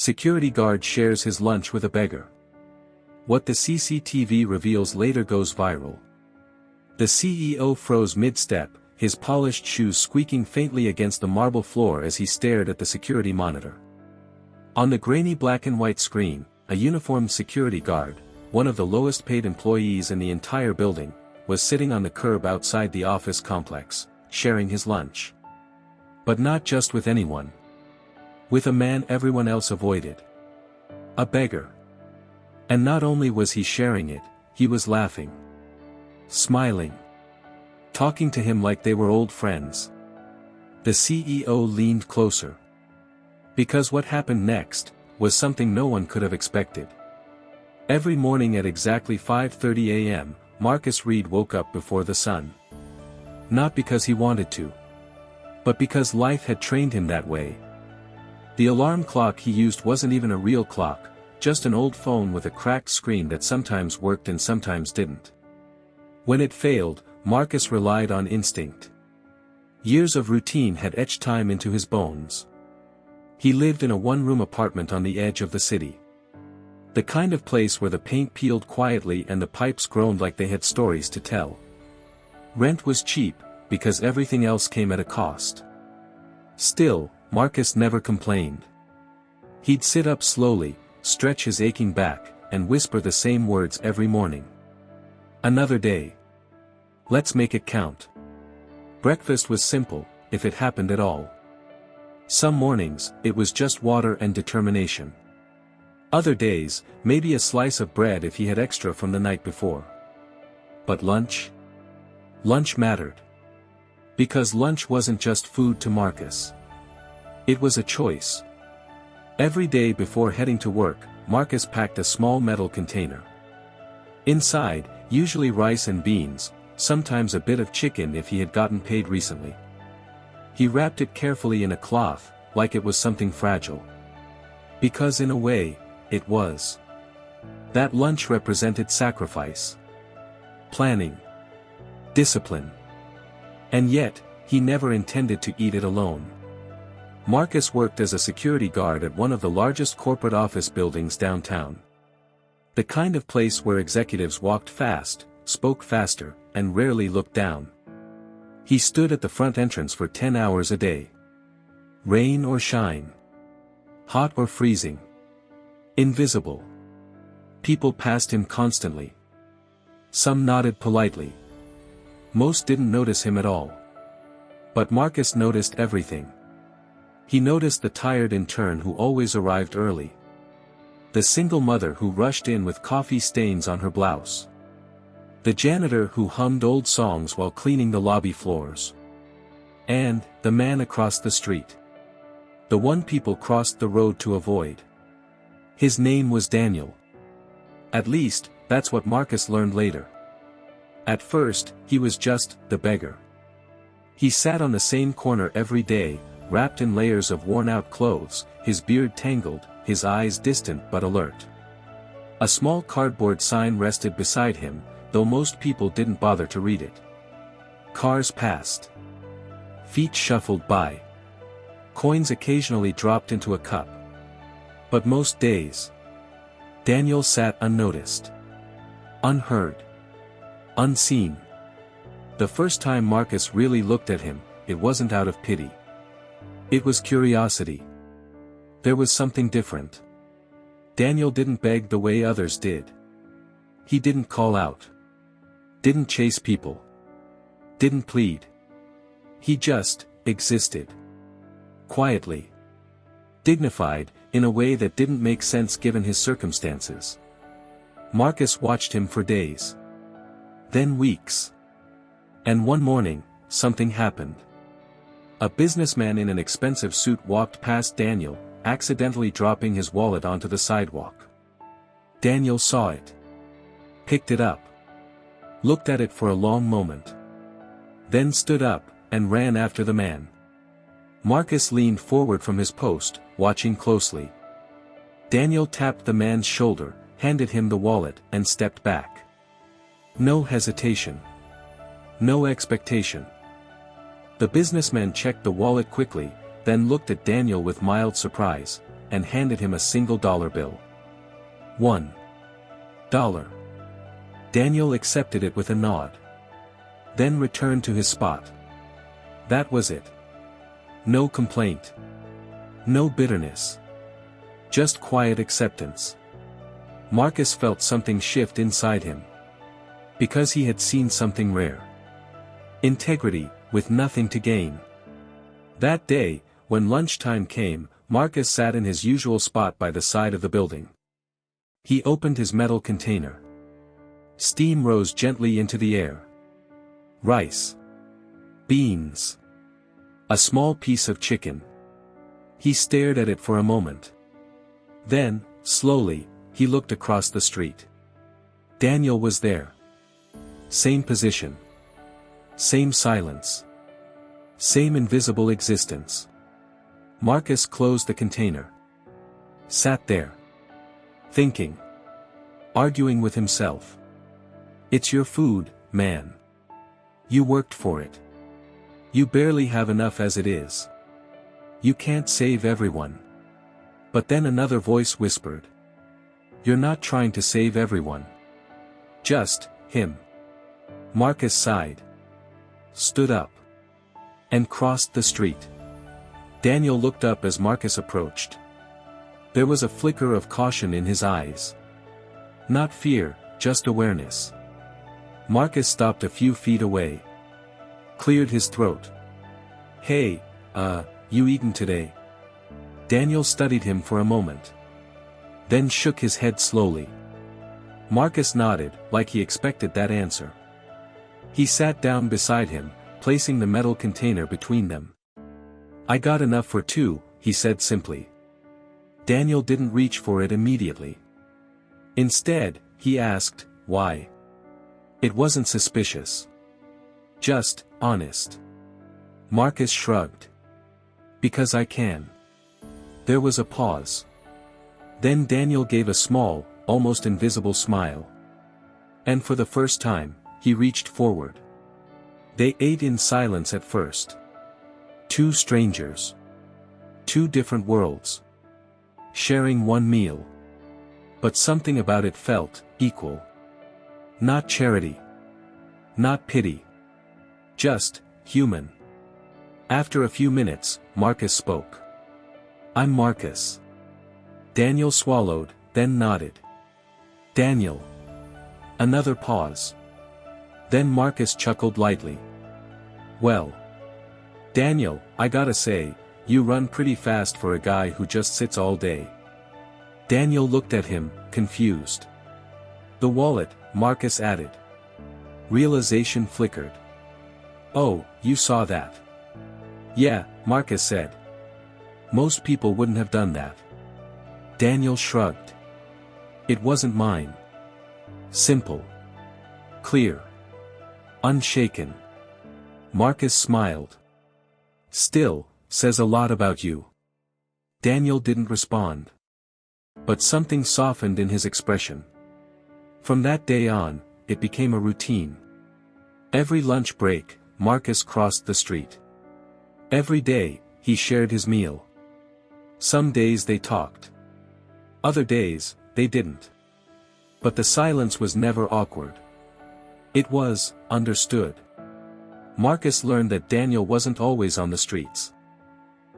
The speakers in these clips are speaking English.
Security guard shares his lunch with a beggar. What the CCTV reveals later goes viral. The CEO froze mid-step, his polished shoes squeaking faintly against the marble floor as he stared at the security monitor. On the grainy black and white screen, a uniformed security guard, one of the lowest paid employees in the entire building, was sitting on the curb outside the office complex, sharing his lunch. But not just with anyone. With a man everyone else avoided. A beggar. And not only was he sharing it, he was laughing. Smiling. Talking to him like they were old friends. The CEO leaned closer. Because what happened next was something no one could have expected. Every morning at exactly 5:30 a.m., Marcus Reed woke up before the sun. Not because he wanted to. But because life had trained him that way. The alarm clock he used wasn't even a real clock, just an old phone with a cracked screen that sometimes worked and sometimes didn't. When it failed, Marcus relied on instinct. Years of routine had etched time into his bones. He lived in a one-room apartment on the edge of the city. The kind of place where the paint peeled quietly and the pipes groaned like they had stories to tell. Rent was cheap, because everything else came at a cost. Still, Marcus never complained. He'd sit up slowly, stretch his aching back, and whisper the same words every morning. Another day. Let's make it count. Breakfast was simple, if it happened at all. Some mornings, it was just water and determination. Other days, maybe a slice of bread if he had extra from the night before. But lunch? Lunch mattered. Because lunch wasn't just food to Marcus. It was a choice. Every day before heading to work, Marcus packed a small metal container. Inside, usually rice and beans, sometimes a bit of chicken if he had gotten paid recently. He wrapped it carefully in a cloth, like it was something fragile. Because in a way, it was. That lunch represented sacrifice. Planning. Discipline. And yet, he never intended to eat it alone. Marcus worked as a security guard at one of the largest corporate office buildings downtown. The kind of place where executives walked fast, spoke faster, and rarely looked down. He stood at the front entrance for 10 hours a day. Rain or shine. Hot or freezing. Invisible. People passed him constantly. Some nodded politely. Most didn't notice him at all. But Marcus noticed everything. He noticed the tired intern who always arrived early. The single mother who rushed in with coffee stains on her blouse. The janitor who hummed old songs while cleaning the lobby floors. And, the man across the street. The one people crossed the road to avoid. His name was Daniel. At least, that's what Marcus learned later. At first, he was just the beggar. He sat on the same corner every day, wrapped in layers of worn-out clothes, his beard tangled, his eyes distant but alert. A small cardboard sign rested beside him, though most people didn't bother to read it. Cars passed. Feet shuffled by. Coins occasionally dropped into a cup. But most days, Daniel sat unnoticed. Unheard. Unseen. The first time Marcus really looked at him, it wasn't out of pity. It was curiosity. There was something different. Daniel didn't beg the way others did. He didn't call out. Didn't chase people. Didn't plead. He just existed. Quietly. Dignified, in a way that didn't make sense given his circumstances. Marcus watched him for days. Then weeks. And one morning, something happened. A businessman in an expensive suit walked past Daniel, accidentally dropping his wallet onto the sidewalk. Daniel saw it. Picked it up. Looked at it for a long moment. Then stood up, and ran after the man. Marcus leaned forward from his post, watching closely. Daniel tapped the man's shoulder, handed him the wallet, and stepped back. No hesitation. No expectation. The businessman checked the wallet quickly, then looked at Daniel with mild surprise. and handed him a single dollar bill. $1. Daniel accepted it with a nod. Then returned to his spot. That was it. No complaint. No bitterness. Just quiet acceptance. Marcus felt something shift inside him. Because he had seen something rare. Integrity, with nothing to gain. That day, when lunchtime came, Marcus sat in his usual spot by the side of the building. He opened his metal container. Steam rose gently into the air. Rice. Beans. A small piece of chicken. He stared at it for a moment. Then, slowly, he looked across the street. Daniel was there. Same position. Same silence. Same invisible existence. Marcus closed the container. Sat there. Thinking. Arguing with himself. It's your food, man. You worked for it. You barely have enough as it is. You can't save everyone. But then another voice whispered. You're not trying to save everyone. Just him. Marcus sighed. Stood up. And crossed the street. Daniel looked up as Marcus approached. There was a flicker of caution in his eyes. Not fear, just awareness. Marcus stopped a few feet away. Cleared his throat. Hey, you eaten today? Daniel studied him for a moment. Then shook his head slowly. Marcus nodded, like he expected that answer. He sat down beside him, placing the metal container between them. I got enough for two, he said simply. Daniel didn't reach for it immediately. Instead, he asked, why? It wasn't suspicious. Just, honest. Marcus shrugged. Because I can. There was a pause. Then Daniel gave a small, almost invisible smile. And for the first time, he reached forward. They ate in silence at first. Two strangers. Two different worlds. Sharing one meal. But something about it felt equal. Not charity. Not pity. Just human. After a few minutes, Marcus spoke. I'm Marcus. Daniel swallowed, then nodded. Daniel. Another pause. Then Marcus chuckled lightly. Well. Daniel, I gotta say, you run pretty fast for a guy who just sits all day. Daniel looked at him, confused. The wallet, Marcus added. Realization flickered. Oh, you saw that. Yeah, Marcus said. Most people wouldn't have done that. Daniel shrugged. It wasn't mine. Simple. Clear. Unshaken. Marcus smiled. Still, says a lot about you. Daniel didn't respond. But something softened in his expression. From that day on, it became a routine. Every lunch break, Marcus crossed the street. Every day, he shared his meal. Some days they talked. Other days, they didn't. But the silence was never awkward. It was, understood. Marcus learned that Daniel wasn't always on the streets.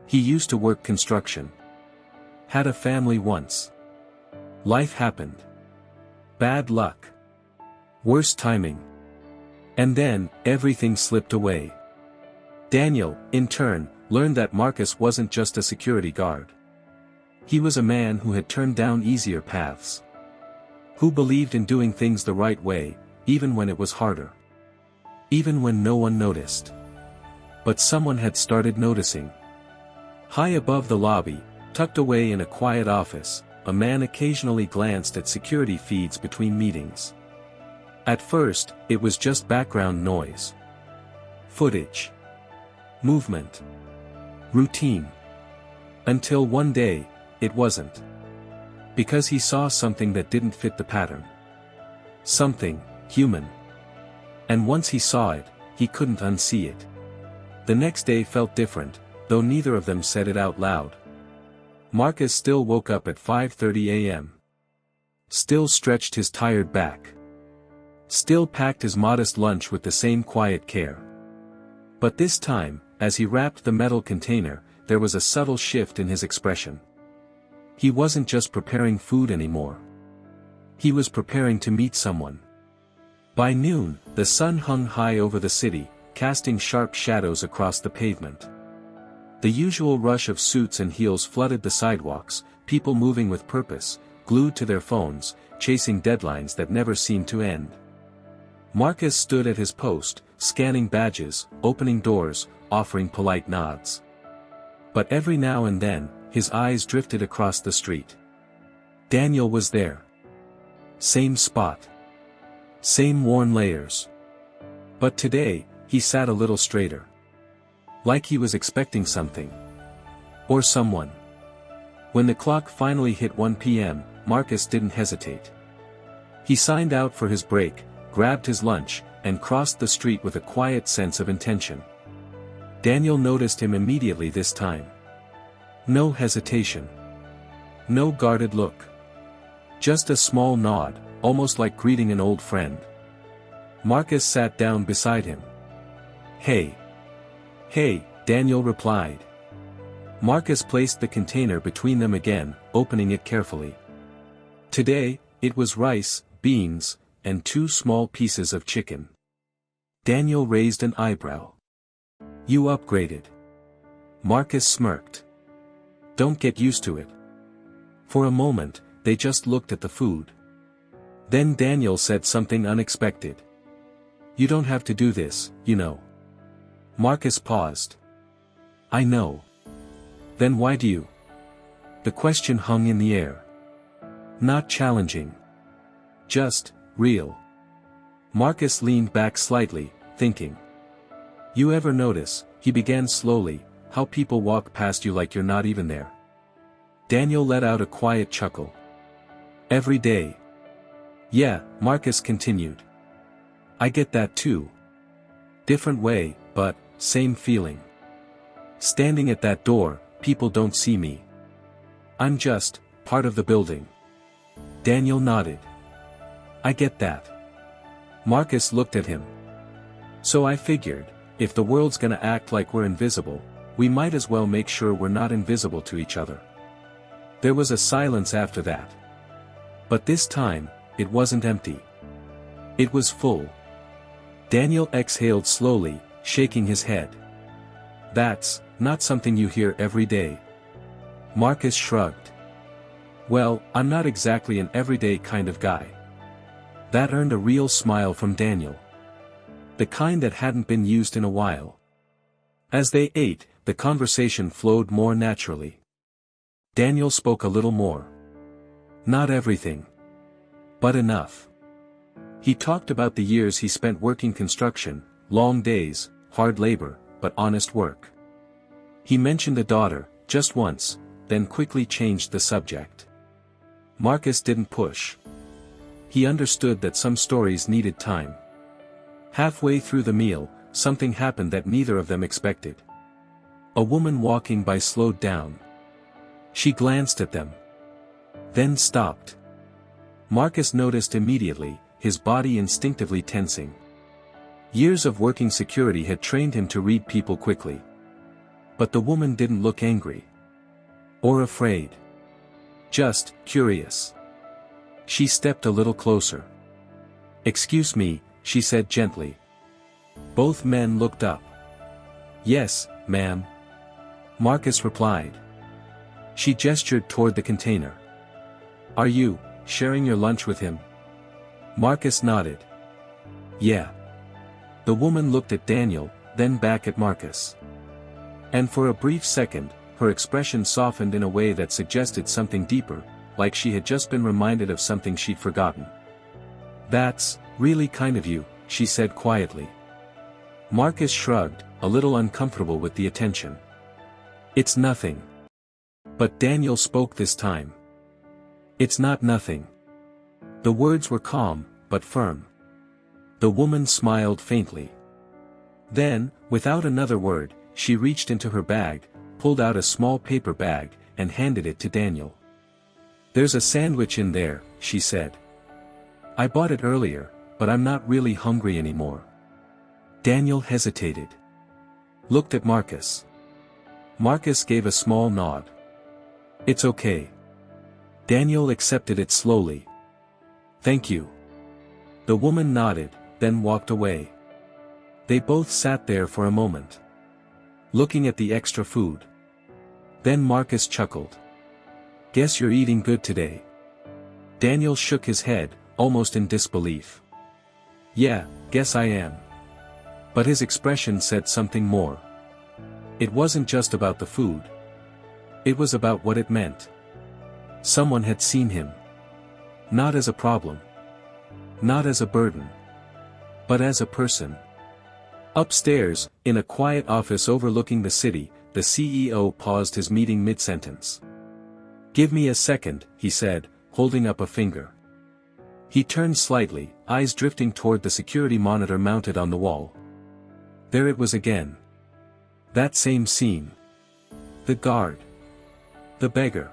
He used to work construction. Had a family once. Life happened. Bad luck. Worse timing. And then, everything slipped away. Daniel, in turn, learned that Marcus wasn't just a security guard. He was a man who had turned down easier paths. Who believed in doing things the right way, even when it was harder. Even when no one noticed. But someone had started noticing. High above the lobby, tucked away in a quiet office, a man occasionally glanced at security feeds between meetings. At first, it was just background noise. Footage. Movement. Routine. Until one day, it wasn't. Because he saw something that didn't fit the pattern. Something human. And once he saw it, he couldn't unsee it. The next day felt different, though neither of them said it out loud. Marcus still woke up at 5:30 a.m. Still stretched his tired back. Still packed his modest lunch with the same quiet care. But this time, as he wrapped the metal container, there was a subtle shift in his expression. He wasn't just preparing food anymore. He was preparing to meet someone. By noon, the sun hung high over the city, casting sharp shadows across the pavement. The usual rush of suits and heels flooded the sidewalks, people moving with purpose, glued to their phones, chasing deadlines that never seemed to end. Marcus stood at his post, scanning badges, opening doors, offering polite nods. But every now and then, his eyes drifted across the street. Daniel was there. Same spot. Same worn layers. But today, he sat a little straighter. Like he was expecting something. Or someone. When the clock finally hit 1 p.m., Marcus didn't hesitate. He signed out for his break, grabbed his lunch, and crossed the street with a quiet sense of intention. Daniel noticed him immediately this time. No hesitation. No guarded look. Just a small nod, almost like greeting an old friend. Marcus sat down beside him. "Hey." "Hey," Daniel replied. Marcus placed the container between them again, opening it carefully. Today, it was rice, beans, and 2 small pieces of chicken. Daniel raised an eyebrow. "You upgraded." Marcus smirked. "Don't get used to it." For a moment, they just looked at the food. Then Daniel said something unexpected. "You don't have to do this, you know." Marcus paused. "I know." "Then why do you?" The question hung in the air. Not challenging. Just, real. Marcus leaned back slightly, thinking. "You ever notice," he began slowly, "how people walk past you like you're not even there?" Daniel let out a quiet chuckle. "Every day." "Yeah," Marcus continued. "I get that too. Different way, but, same feeling. Standing at that door, people don't see me. I'm just, part of the building." Daniel nodded. "I get that." Marcus looked at him. "So I figured, if the world's gonna act like we're invisible, we might as well make sure we're not invisible to each other." There was a silence after that. But this time, it wasn't empty. It was full. Daniel exhaled slowly, shaking his head. "That's not something you hear every day." Marcus shrugged. "Well, I'm not exactly an everyday kind of guy." That earned a real smile from Daniel. The kind that hadn't been used in a while. As they ate, the conversation flowed more naturally. Daniel spoke a little more. Not everything. But enough. He talked about the years he spent working construction, long days, hard labor, but honest work. He mentioned a daughter, just once, then quickly changed the subject. Marcus didn't push. He understood that some stories needed time. Halfway through the meal, something happened that neither of them expected. A woman walking by slowed down. She glanced at them. Then stopped. Marcus noticed immediately, his body instinctively tensing. Years of working security had trained him to read people quickly. But the woman didn't look angry. Or afraid. Just, curious. She stepped a little closer. "Excuse me," she said gently. Both men looked up. "Yes, ma'am," Marcus replied. She gestured toward the container. "Are you sharing your lunch with him?" Marcus nodded. "Yeah." The woman looked at Daniel, then back at Marcus. And for a brief second, her expression softened in a way that suggested something deeper, like she had just been reminded of something she'd forgotten. "That's really kind of you," she said quietly. Marcus shrugged, a little uncomfortable with the attention. "It's nothing." But Daniel spoke this time. "It's not nothing." The words were calm, but firm. The woman smiled faintly. Then, without another word, she reached into her bag, pulled out a small paper bag, and handed it to Daniel. "There's a sandwich in there," she said. "I bought it earlier, but I'm not really hungry anymore." Daniel hesitated. Looked at Marcus. Marcus gave a small nod. "It's okay." Daniel accepted it slowly. "Thank you." The woman nodded, then walked away. They both sat there for a moment, looking at the extra food. Then Marcus chuckled. "Guess you're eating good today." Daniel shook his head, almost in disbelief. "Yeah, guess I am." But his expression said something more. It wasn't just about the food. It was about what it meant. Someone had seen him. Not as a problem. Not as a burden. But as a person. Upstairs, in a quiet office overlooking the city, the CEO paused his meeting mid-sentence. "Give me a second," he said, holding up a finger. He turned slightly, eyes drifting toward the security monitor mounted on the wall. There it was again. That same scene. The guard. The beggar.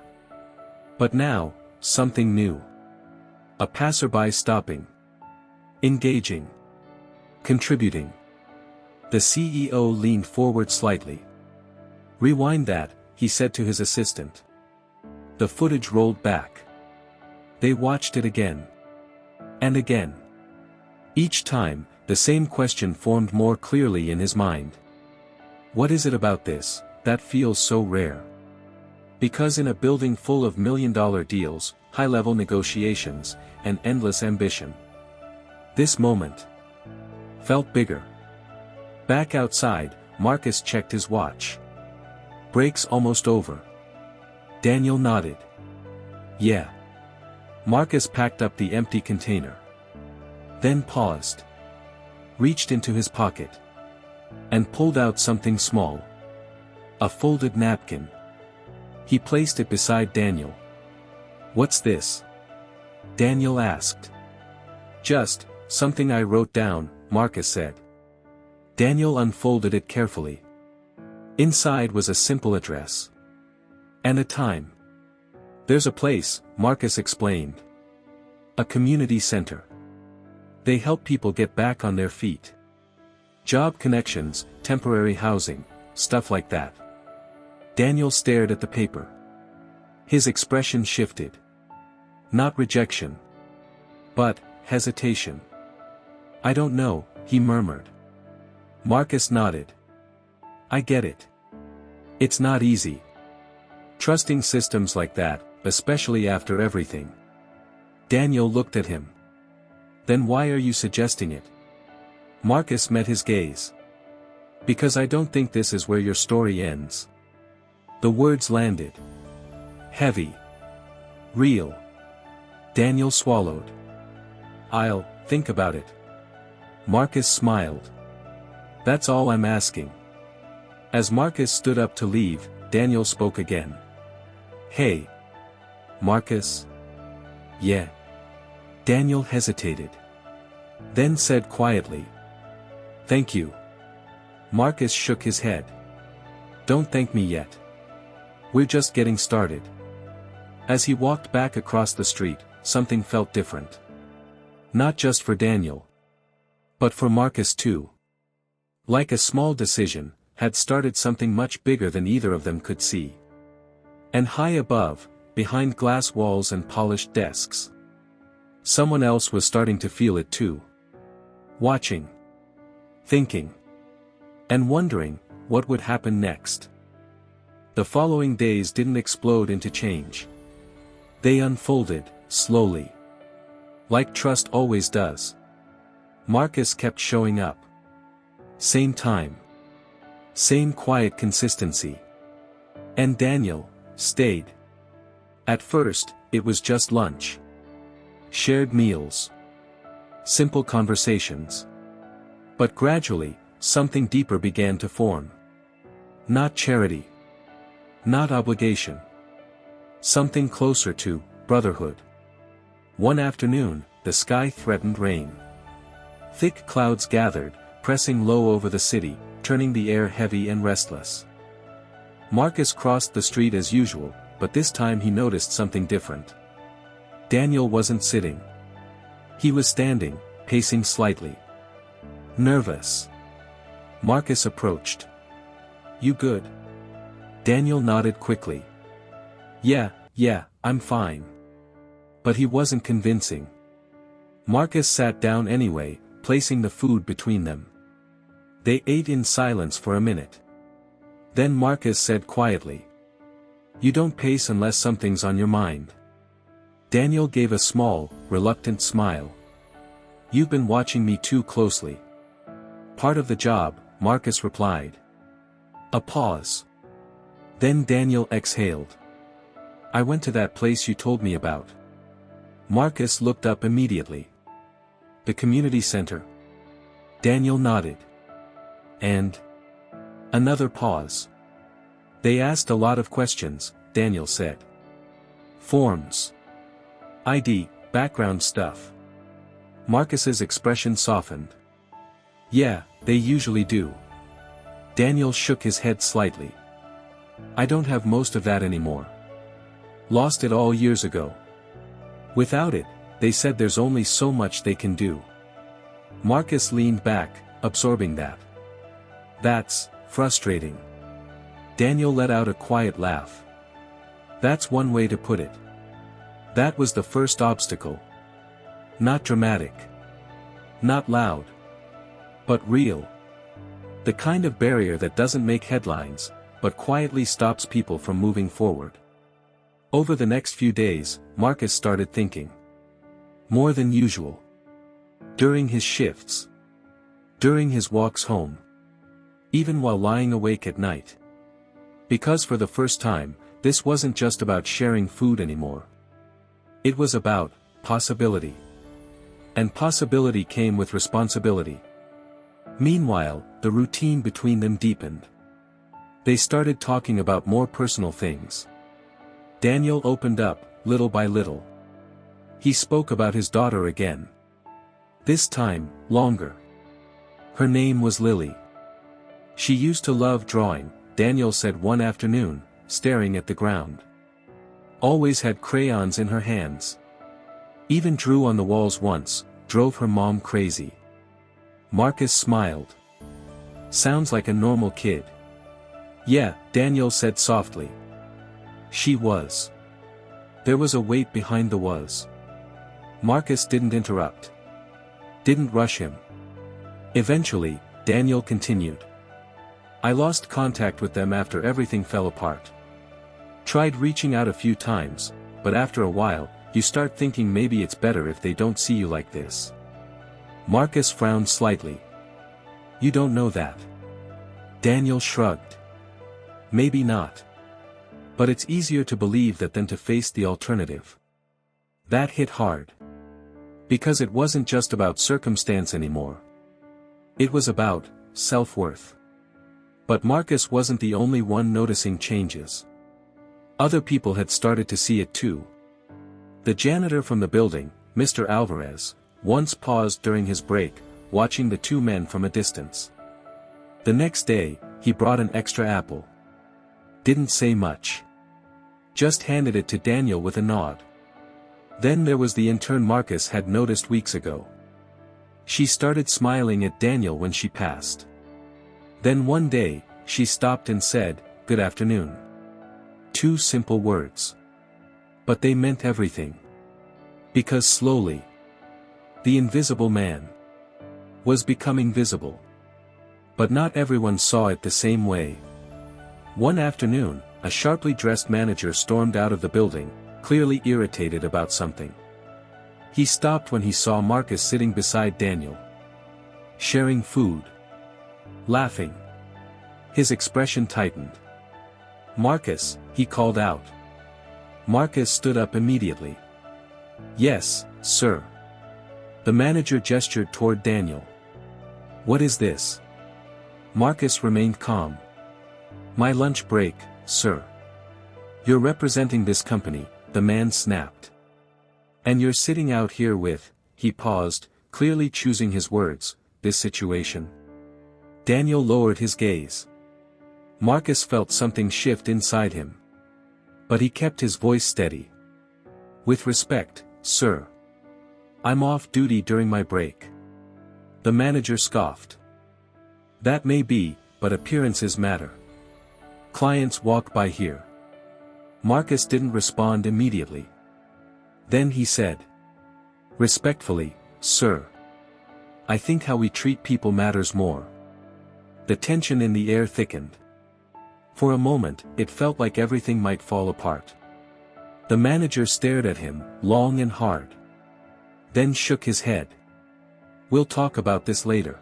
But now, something new. A passerby stopping. Engaging. Contributing. The CEO leaned forward slightly. "Rewind that," he said to his assistant. The footage rolled back. They watched it again. And again. Each time, the same question formed more clearly in his mind. What is it about this that feels so rare? Because in a building full of million-dollar deals, high-level negotiations, and endless ambition, this moment felt bigger. Back outside, Marcus checked his watch. "Break's almost over." Daniel nodded. "Yeah." Marcus packed up the empty container. Then paused. Reached into his pocket. And pulled out something small. A folded napkin. He placed it beside Daniel. "What's this?" Daniel asked. "Just something I wrote down," Marcus said. Daniel unfolded it carefully. Inside was a simple address. And a time. "There's a place," Marcus explained. "A community center. They help people get back on their feet. Job connections, temporary housing, stuff like that." Daniel stared at the paper. His expression shifted. Not rejection. But hesitation. "I don't know," he murmured. Marcus nodded. "I get it. It's not easy. Trusting systems like that, especially after everything." Daniel looked at him. "Then why are you suggesting it?" Marcus met his gaze. "Because I don't think this is where your story ends." The words landed. Heavy. Real. Daniel swallowed. "I'll think about it." Marcus smiled. "That's all I'm asking." As Marcus stood up to leave, Daniel spoke again. "Hey. Marcus?" "Yeah." Daniel hesitated. Then said quietly. "Thank you." Marcus shook his head. "Don't thank me yet. We're just getting started." As he walked back across the street, something felt different. Not just for Daniel. But for Marcus too. Like a small decision, had started something much bigger than either of them could see. And high above, behind glass walls and polished desks, someone else was starting to feel it too. Watching. Thinking. And wondering, what would happen next. The following days didn't explode into change. They unfolded, slowly. Like trust always does. Marcus kept showing up. Same time. Same quiet consistency. And Daniel stayed. At first, it was just lunch. Shared meals. Simple conversations. But gradually, something deeper began to form. Not charity. Not obligation. Something closer to brotherhood. One afternoon, the sky threatened rain. Thick clouds gathered, pressing low over the city, turning the air heavy and restless. Marcus crossed the street as usual, but this time he noticed something different. Daniel wasn't sitting. He was standing, pacing slightly. Nervous. Marcus approached. "You good?" Daniel nodded quickly. Yeah, I'm fine." But he wasn't convincing. Marcus sat down anyway, placing the food between them. They ate in silence for a minute. Then Marcus said quietly, "You don't pace unless something's on your mind." Daniel gave a small, reluctant smile. "You've been watching me too closely." "Part of the job," Marcus replied. A pause. Then Daniel exhaled. "I went to that place you told me about." Marcus looked up immediately. "The community center?" Daniel nodded. "And?" Another pause. "They asked a lot of questions," Daniel said. "Forms. ID, background stuff." Marcus's expression softened. "Yeah, they usually do." Daniel shook his head slightly. "I don't have most of that anymore. Lost it all years ago. Without it, they said there's only so much they can do." Marcus leaned back, absorbing that. "That's frustrating." Daniel let out a quiet laugh. "That's one way to put it. That was the first obstacle. Not dramatic. Not loud. But real. The kind of barrier that doesn't make headlines, but quietly stops people from moving forward." Over the next few days, Marcus started thinking. More than usual. During his shifts. During his walks home. Even while lying awake at night. Because for the first time, this wasn't just about sharing food anymore. It was about possibility. And possibility came with responsibility. Meanwhile, the routine between them deepened. They started talking about more personal things. Daniel opened up, little by little. He spoke about his daughter again. This time, longer. Her name was Lily. She used to love drawing, Daniel said one afternoon, staring at the ground. Always had crayons in her hands. Even drew on the walls once, drove her mom crazy. Marcus smiled. "Sounds like a normal kid." "Yeah," Daniel said softly. "She was." There was a weight behind the "was." Marcus didn't interrupt. Didn't rush him. Eventually, Daniel continued. "I lost contact with them after everything fell apart. Tried reaching out a few times, but after a while, you start thinking maybe it's better if they don't see you like this." Marcus frowned slightly. "You don't know that." Daniel shrugged. "Maybe not. But it's easier to believe that than to face the alternative." That hit hard. Because it wasn't just about circumstance anymore. It was about self-worth. But Marcus wasn't the only one noticing changes. Other people had started to see it too. The janitor from the building, Mr. Alvarez, once paused during his break, watching the two men from a distance. The next day, he brought an extra apple. Didn't say much. Just handed it to Daniel with a nod. Then there was the intern Marcus had noticed weeks ago. She started smiling at Daniel when she passed. Then one day, she stopped and said, "Good afternoon." 2 simple words. But they meant everything. Because slowly, the invisible man was becoming visible. But not everyone saw it the same way. One afternoon, a sharply dressed manager stormed out of the building, clearly irritated about something. He stopped when he saw Marcus sitting beside Daniel. Sharing food. Laughing. His expression tightened. "Marcus," he called out. Marcus stood up immediately. "Yes, sir." The manager gestured toward Daniel. "What is this?" Marcus remained calm. "My lunch break, sir." "You're representing this company," the man snapped. "And you're sitting out here with," he paused, clearly choosing his words, "this situation." Daniel lowered his gaze. Marcus felt something shift inside him. But he kept his voice steady. "With respect, sir. I'm off duty during my break." The manager scoffed. "That may be, but appearances matter. Clients walk by here." Marcus didn't respond immediately. Then he said, "Respectfully, sir. I think how we treat people matters more." The tension in the air thickened. For a moment, it felt like everything might fall apart. The manager stared at him, long and hard. Then shook his head. "We'll talk about this later."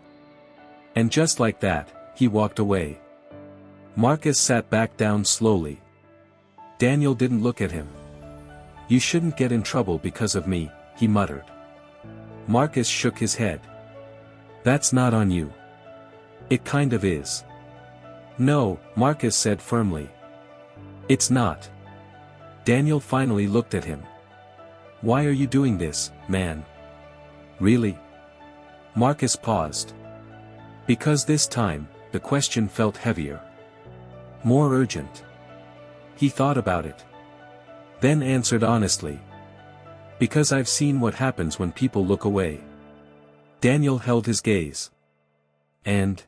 And just like that, he walked away. Marcus sat back down slowly. Daniel didn't look at him. "You shouldn't get in trouble because of me," he muttered. Marcus shook his head. "That's not on you." "It kind of is." "No," Marcus said firmly. "It's not." Daniel finally looked at him. "Why are you doing this, man? Really?" Marcus paused. Because this time, the question felt heavier. More urgent. He thought about it. Then answered honestly. "Because I've seen what happens when people look away." Daniel held his gaze. And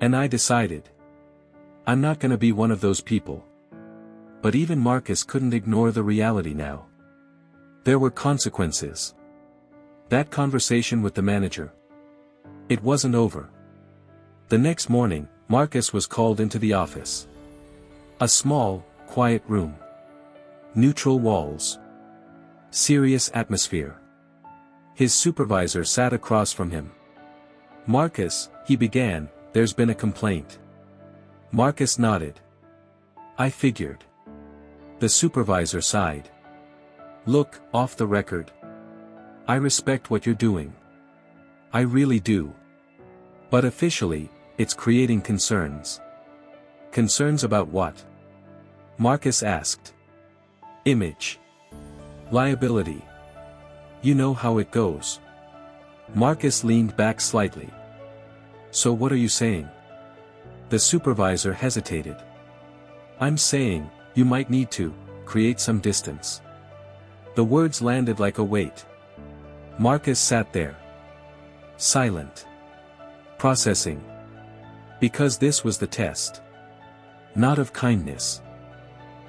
I decided. I'm not gonna be one of those people. But even Marcus couldn't ignore the reality now. There were consequences. That conversation with the manager. It wasn't over. The next morning, Marcus was called into the office. A small, quiet room. Neutral walls. Serious atmosphere. His supervisor sat across from him. "Marcus," he began, "there's been a complaint." Marcus nodded. "I figured." The supervisor sighed. "Look, off the record. I respect what you're doing. I really do. But officially, it's creating concerns." "Concerns about what?" Marcus asked. "Image. Liability. You know how it goes." Marcus leaned back slightly. "So what are you saying?" The supervisor hesitated. "I'm saying, you might need to create some distance." The words landed like a weight. Marcus sat there. Silent. Processing. Because this was the test. Not of kindness.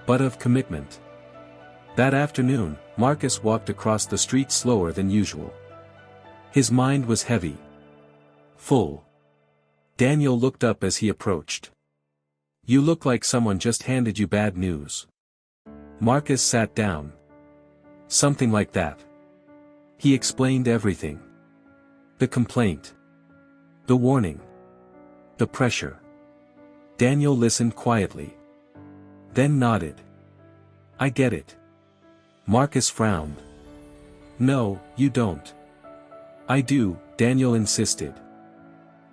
But of commitment. That afternoon, Marcus walked across the street slower than usual. His mind was heavy. Full. Daniel looked up as he approached. "You look like someone just handed you bad news." Marcus sat down. "Something like that." He explained everything. The complaint. The warning. The pressure. Daniel listened quietly. Then nodded. "I get it." Marcus frowned. "No, you don't." "I do," Daniel insisted.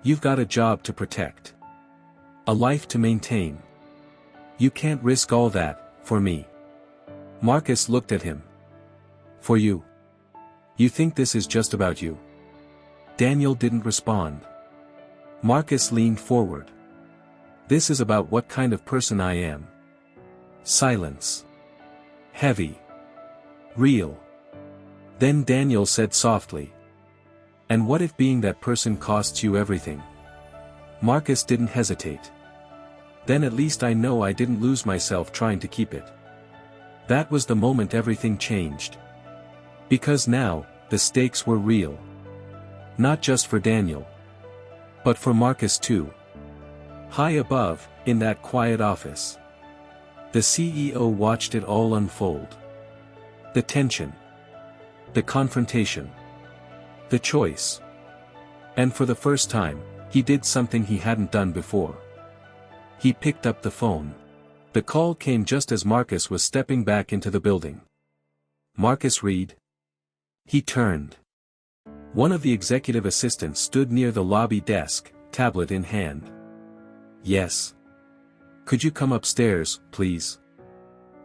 "You've got a job to protect. A life to maintain. You can't risk all that, for me." Marcus looked at him. "For you? You think this is just about you?" Daniel didn't respond. Marcus leaned forward. "This is about what kind of person I am." Silence. Heavy. Real. Then Daniel said softly. "And what if being that person costs you everything?" Marcus didn't hesitate. "Then at least I know I didn't lose myself trying to keep it." That was the moment everything changed. Because now, the stakes were real. Not just for Daniel. But for Marcus too. High above, in that quiet office. The CEO watched it all unfold. The tension. The confrontation. The choice. And for the first time, he did something he hadn't done before. He picked up the phone. The call came just as Marcus was stepping back into the building. "Marcus Reed?" He turned. One of the executive assistants stood near the lobby desk, tablet in hand. "Yes. Could you come upstairs, please?"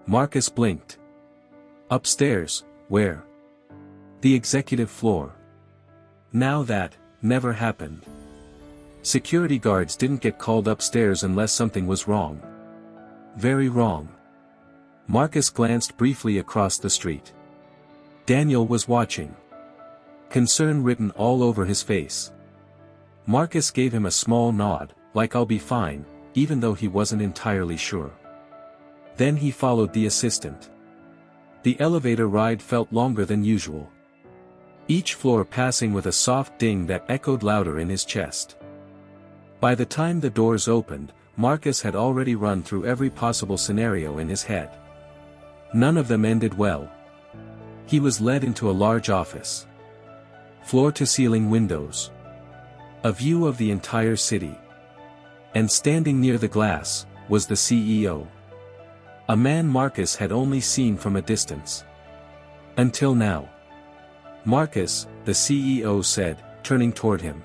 Marcus blinked. "Upstairs, where?" "The executive floor." Now that, never happened. Security guards didn't get called upstairs unless something was wrong. Very wrong. Marcus glanced briefly across the street. Daniel was watching. Concern written all over his face. Marcus gave him a small nod, like I'll be fine, even though he wasn't entirely sure. Then he followed the assistant. The elevator ride felt longer than usual. Each floor passing with a soft ding that echoed louder in his chest. By the time the doors opened, Marcus had already run through every possible scenario in his head. None of them ended well. He was led into a large office. Floor-to-ceiling windows. A view of the entire city. And standing near the glass, was the CEO. A man Marcus had only seen from a distance. Until now. Marcus, the CEO said, turning toward him.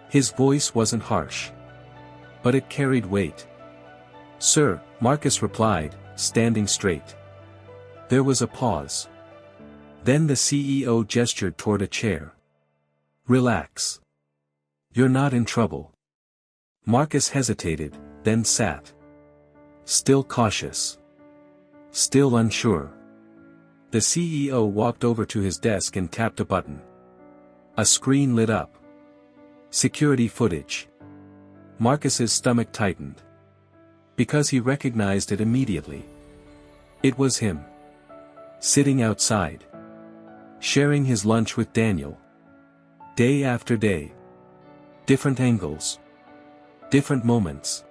His voice wasn't harsh. But it carried weight. Sir, Marcus replied, standing straight. There was a pause. Then the CEO gestured toward a chair. Relax. You're not in trouble. Marcus hesitated, then sat. Still cautious. Still unsure. The CEO walked over to his desk and tapped a button. A screen lit up. Security footage. Marcus's stomach tightened. Because he recognized it immediately. It was him. Sitting outside. Sharing his lunch with Daniel. Day after day. Different angles. Different moments.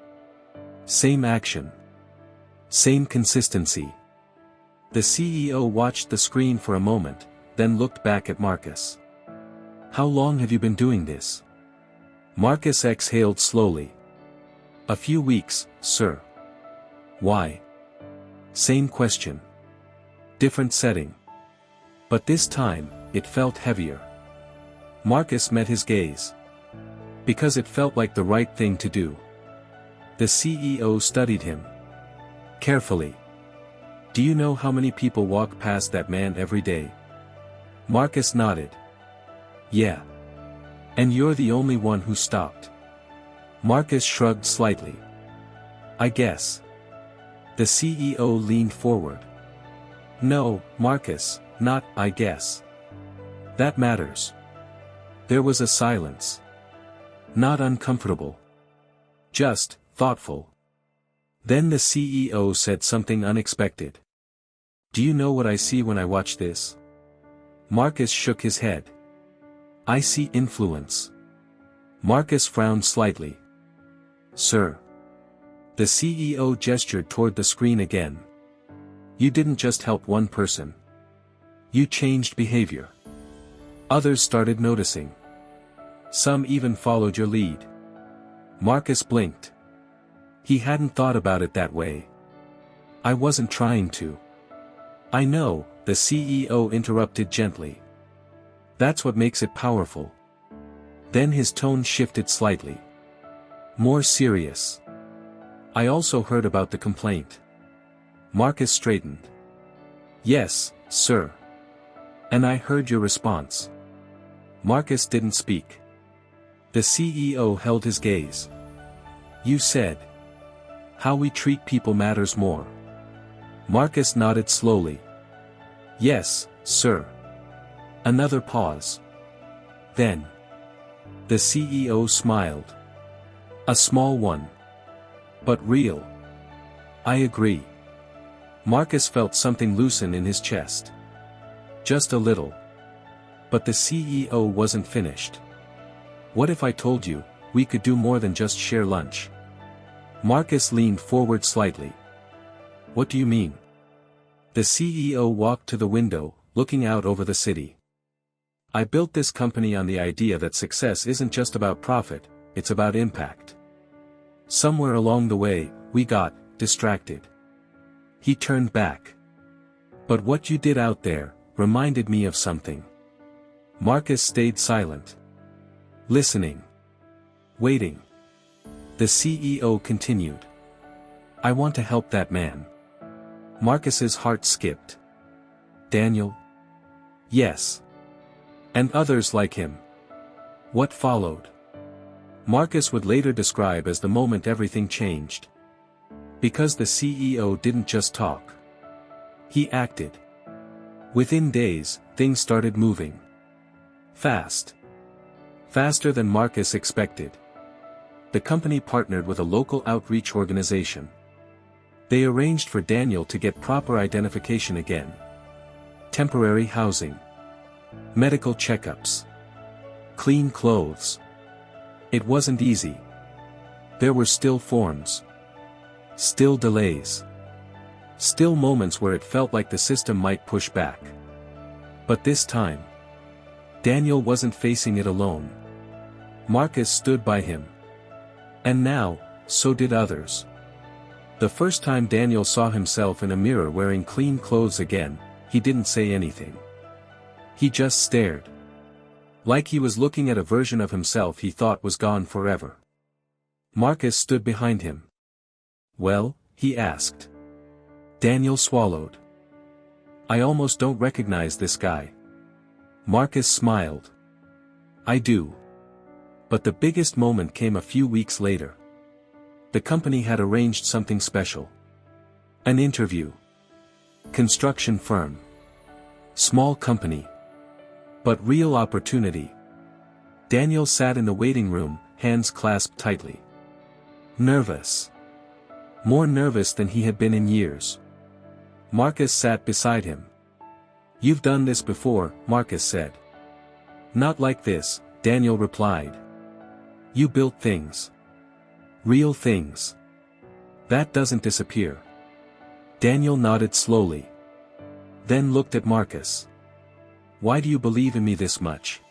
Same action. Same consistency. The CEO watched the screen for a moment, then looked back at Marcus. How long have you been doing this? Marcus exhaled slowly. A few weeks, sir. Why? Same question. Different setting. But this time, it felt heavier. Marcus met his gaze. Because it felt like the right thing to do. The CEO studied him. Carefully. Do you know how many people walk past that man every day? Marcus nodded. Yeah. And you're the only one who stopped. Marcus shrugged slightly. I guess. The CEO leaned forward. No, Marcus, not I guess. That matters. There was a silence. Not uncomfortable. Just, thoughtful. Then the CEO said something unexpected. Do you know what I see when I watch this? Marcus shook his head. I see influence. Marcus frowned slightly. Sir. The CEO gestured toward the screen again. You didn't just help one person. You changed behavior. Others started noticing. Some even followed your lead. Marcus blinked. He hadn't thought about it that way. I wasn't trying to. I know, the CEO interrupted gently. That's what makes it powerful. Then his tone shifted slightly. More serious. I also heard about the complaint. Marcus straightened. Yes, sir. And I heard your response. Marcus didn't speak. The CEO held his gaze. You said. How we treat people matters more. Marcus nodded slowly. Yes, sir. Another pause. Then. The CEO smiled. A small one. But real. I agree. Marcus felt something loosen in his chest. Just a little. But the CEO wasn't finished. What if I told you, we could do more than just share lunch? Marcus leaned forward slightly. What do you mean? The CEO walked to the window, looking out over the city. I built this company on the idea that success isn't just about profit, it's about impact. Somewhere along the way, we got distracted. He turned back. But what you did out there reminded me of something. Marcus stayed silent. Listening. Waiting. The CEO continued. I want to help that man. Marcus's heart skipped. Daniel? Yes. And others like him. What followed? Marcus would later describe as the moment everything changed. Because the CEO didn't just talk. He acted. Within days, things started moving. Fast. Faster than Marcus expected. The company partnered with a local outreach organization. They arranged for Daniel to get proper identification again. Temporary housing. Medical checkups. Clean clothes. It wasn't easy. There were still forms. Still delays. Still moments where it felt like the system might push back. But this time, Daniel wasn't facing it alone. Marcus stood by him. And now, so did others. The first time Daniel saw himself in a mirror wearing clean clothes again, he didn't say anything. He just stared. Like he was looking at a version of himself he thought was gone forever. Marcus stood behind him. "Well?" he asked. Daniel swallowed. "I almost don't recognize this guy." Marcus smiled. "I do." But the biggest moment came a few weeks later. The company had arranged something special. An interview. Construction firm. Small company. But real opportunity. Daniel sat in the waiting room, hands clasped tightly. Nervous. More nervous than he had been in years. Marcus sat beside him. "You've done this before," Marcus said. "Not like this," Daniel replied. "You built things. Real things. That doesn't disappear." Daniel nodded slowly. Then looked at Marcus. "Why do you believe in me this much?"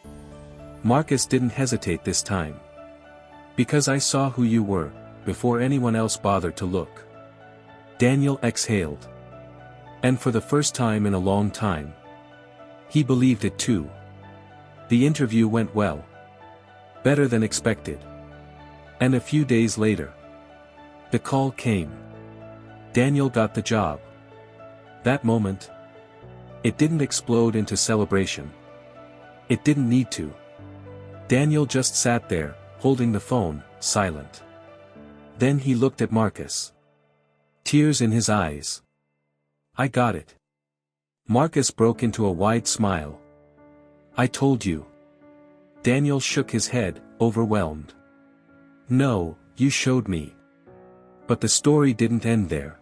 Marcus didn't hesitate this time. "Because I saw who you were, before anyone else bothered to look." Daniel exhaled. And for the first time in a long time, he believed it too. The interview went well. Better than expected. And a few days later, the call came. Daniel got the job. That moment, it didn't explode into celebration. It didn't need to. Daniel just sat there, holding the phone, silent. Then he looked at Marcus. Tears in his eyes. "I got it." Marcus broke into a wide smile. "I told you." Daniel shook his head, overwhelmed. "No, you showed me." But the story didn't end there.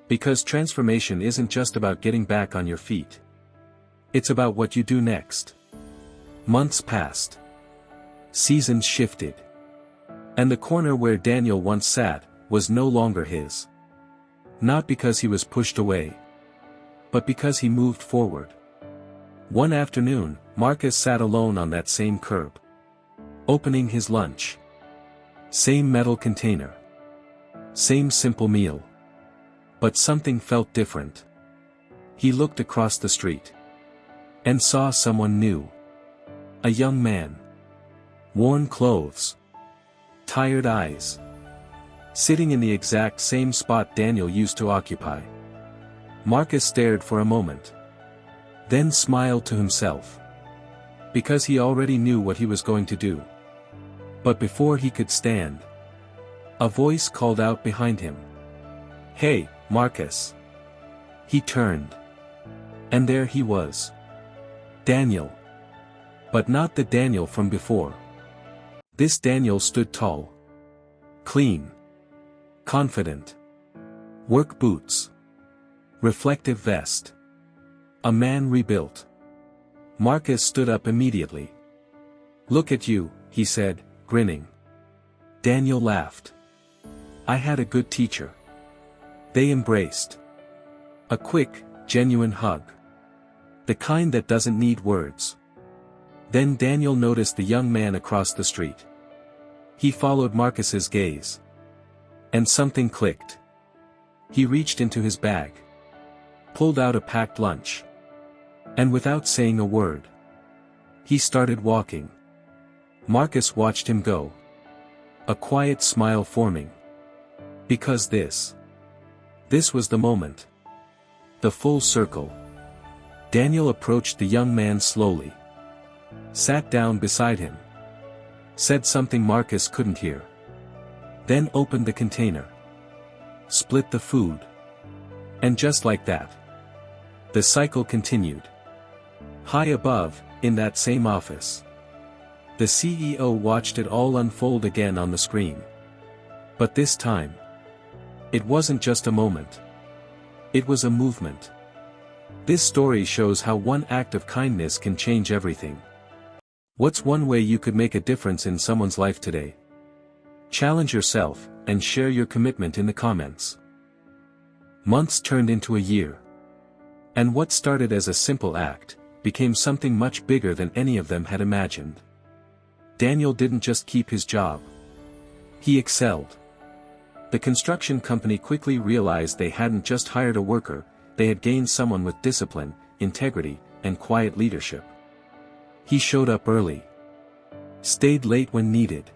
Because transformation isn't just about getting back on your feet. It's about what you do next. Months passed. Seasons shifted. And the corner where Daniel once sat, was no longer his. Not because he was pushed away. But because he moved forward. One afternoon, Marcus sat alone on that same curb. Opening his lunch. Same metal container. Same simple meal. But something felt different. He looked across the street. And saw someone new. A young man. Worn clothes. Tired eyes. Sitting in the exact same spot Daniel used to occupy. Marcus stared for a moment. Then smiled to himself. Because he already knew what he was going to do. But before he could stand, a voice called out behind him. "Hey, Marcus." He turned. And there he was. Daniel. But not the Daniel from before. This Daniel stood tall. Clean. Confident. Work boots. Reflective vest. A man rebuilt. Marcus stood up immediately. "Look at you," he said, grinning. Daniel laughed. "I had a good teacher." They embraced. A quick, genuine hug. The kind that doesn't need words. Then Daniel noticed the young man across the street. He followed Marcus's gaze. And something clicked. He reached into his bag. Pulled out a packed lunch. And without saying a word, he started walking. Marcus watched him go. A quiet smile forming. Because this was the moment. The full circle. Daniel approached the young man slowly. Sat down beside him. Said something Marcus couldn't hear. Then opened the container. Split the food. And just like that, The cycle continued. High above, in that same office. The CEO watched it all unfold again on the screen. But this time, it wasn't just a moment. It was a movement. This story shows how one act of kindness can change everything. What's one way you could make a difference in someone's life today? Challenge yourself, and share your commitment in the comments. Months turned into a year. And what started as a simple act, became something much bigger than any of them had imagined. Daniel didn't just keep his job. He excelled. The construction company quickly realized they hadn't just hired a worker, they had gained someone with discipline, integrity, and quiet leadership. He showed up early. Stayed late when needed.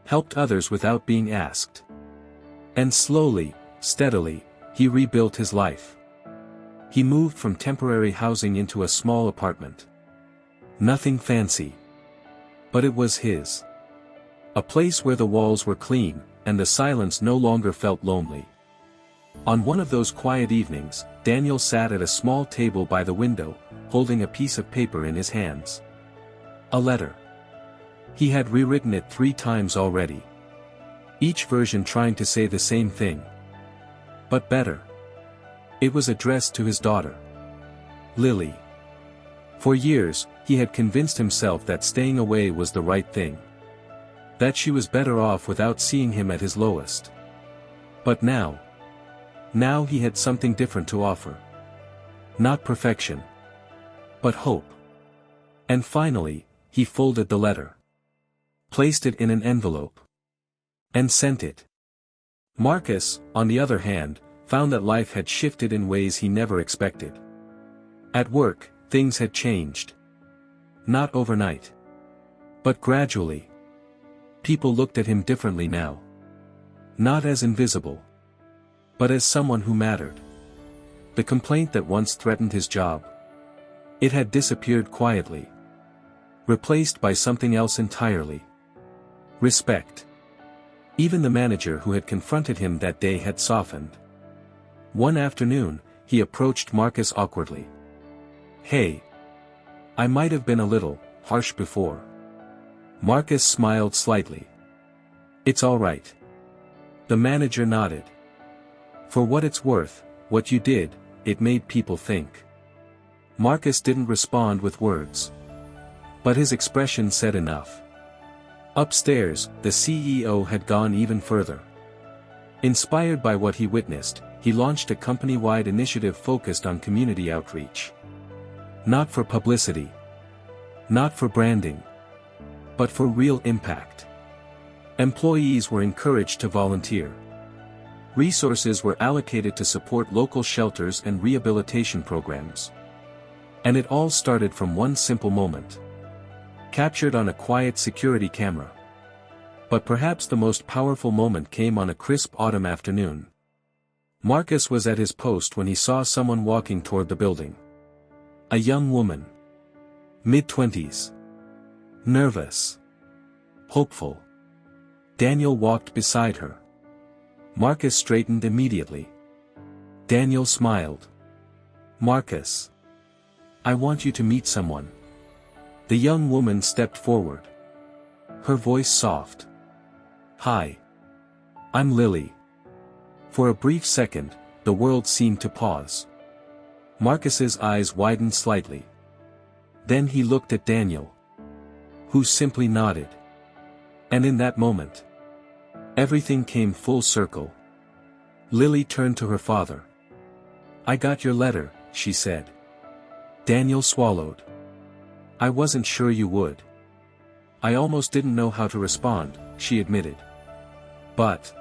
Helped others without being asked. And slowly, steadily, he rebuilt his life. He moved from temporary housing into a small apartment. Nothing fancy. But it was his. A place where the walls were clean, and the silence no longer felt lonely. On one of those quiet evenings, Daniel sat at a small table by the window, holding a piece of paper in his hands. A letter. He had rewritten it 3 times already. Each version trying to say the same thing. But better. It was addressed to his daughter. Lily. For years, he had convinced himself that staying away was the right thing. That she was better off without seeing him at his lowest. But now he had something different to offer. Not perfection. But hope. And finally, he folded the letter. Placed it in an envelope. And sent it. Marcus, on the other hand, found that life had shifted in ways he never expected. At work, things had changed. Not overnight. But gradually. People looked at him differently now. Not as invisible. But as someone who mattered. The complaint that once threatened his job. It had disappeared quietly. Replaced by something else entirely. Respect. Even the manager who had confronted him that day had softened. One afternoon, he approached Marcus awkwardly. "Hey. I might have been a little harsh before." Marcus smiled slightly. "It's all right." The manager nodded. "For what it's worth, what you did, it made people think." Marcus didn't respond with words. But his expression said enough. Upstairs, the CEO had gone even further. Inspired by what he witnessed, he launched a company-wide initiative focused on community outreach. Not for publicity. Not for branding. But for real impact. Employees were encouraged to volunteer. Resources were allocated to support local shelters and rehabilitation programs. And it all started from one simple moment. Captured on a quiet security camera. But perhaps the most powerful moment came on a crisp autumn afternoon. Marcus was at his post when he saw someone walking toward the building. A young woman. Mid-20s. Nervous. Hopeful. Daniel walked beside her. Marcus straightened immediately. Daniel smiled. "Marcus. I want you to meet someone." The young woman stepped forward. Her voice soft. "Hi. I'm Lily." For a brief second, the world seemed to pause. Marcus's eyes widened slightly. Then he looked at Daniel. Who simply nodded. And in that moment, everything came full circle. Lily turned to her father. "I got your letter," she said. Daniel swallowed. "I wasn't sure you would. I almost didn't know how to respond," she admitted. "But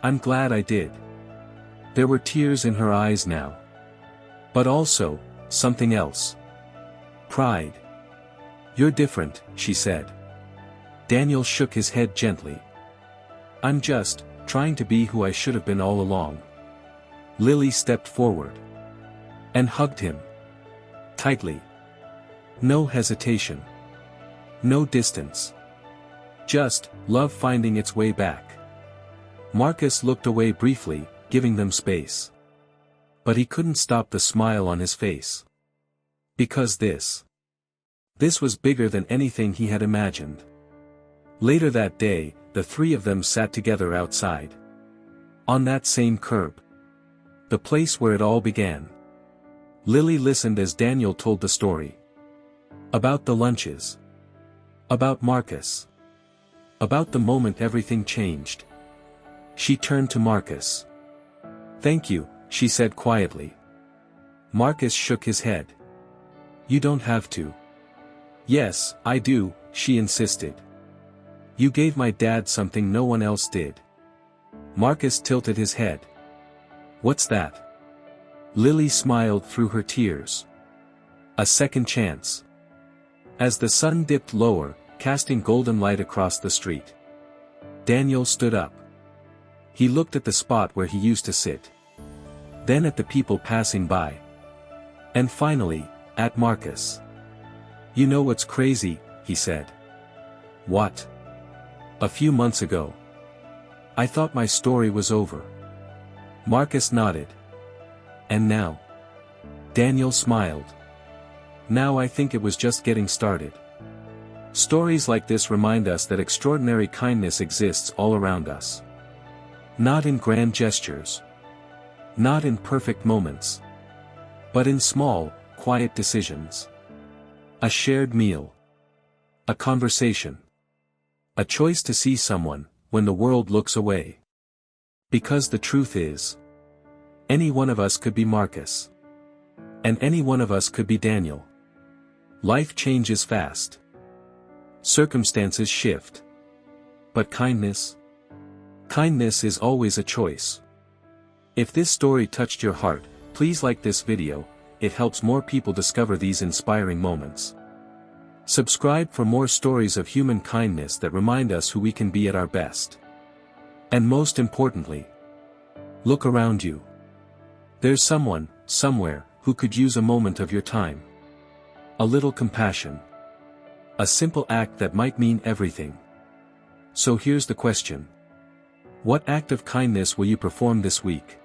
I'm glad I did." There were tears in her eyes now. But also, something else. Pride. "You're different," she said. Daniel shook his head gently. "I'm just trying to be who I should have been all along." Lily stepped forward. And hugged him. Tightly. No hesitation. No distance. Just love finding its way back. Marcus looked away briefly, giving them space. But he couldn't stop the smile on his face. Because this was bigger than anything he had imagined. Later that day, the three of them sat together outside. On that same curb. The place where it all began. Lily listened as Daniel told the story. About the lunches. About Marcus. About the moment everything changed. She turned to Marcus. "Thank you," she said quietly. Marcus shook his head. "You don't have to." "Yes, I do," she insisted. "You gave my dad something no one else did." Marcus tilted his head. "What's that?" Lily smiled through her tears. "A second chance." As the sun dipped lower, casting golden light across the street, Daniel stood up. He looked at the spot where he used to sit. Then at the people passing by. And finally, at Marcus. "You know what's crazy?" he said. "What?" "A few months ago. I thought my story was over." Marcus nodded. "And now?" Daniel smiled. "Now I think it was just getting started." Stories like this remind us that extraordinary kindness exists all around us. Not in grand gestures. Not in perfect moments. But in small, quiet decisions. A shared meal. A conversation. A choice to see someone, when the world looks away. Because the truth is, any one of us could be Marcus. And any one of us could be Daniel. Life changes fast. Circumstances shift. But kindness? Kindness is always a choice. If this story touched your heart, please like this video, it helps more people discover these inspiring moments. Subscribe for more stories of human kindness that remind us who we can be at our best. And most importantly, look around you. There's someone, somewhere, who could use a moment of your time. A little compassion. A simple act that might mean everything. So here's the question. What act of kindness will you perform this week?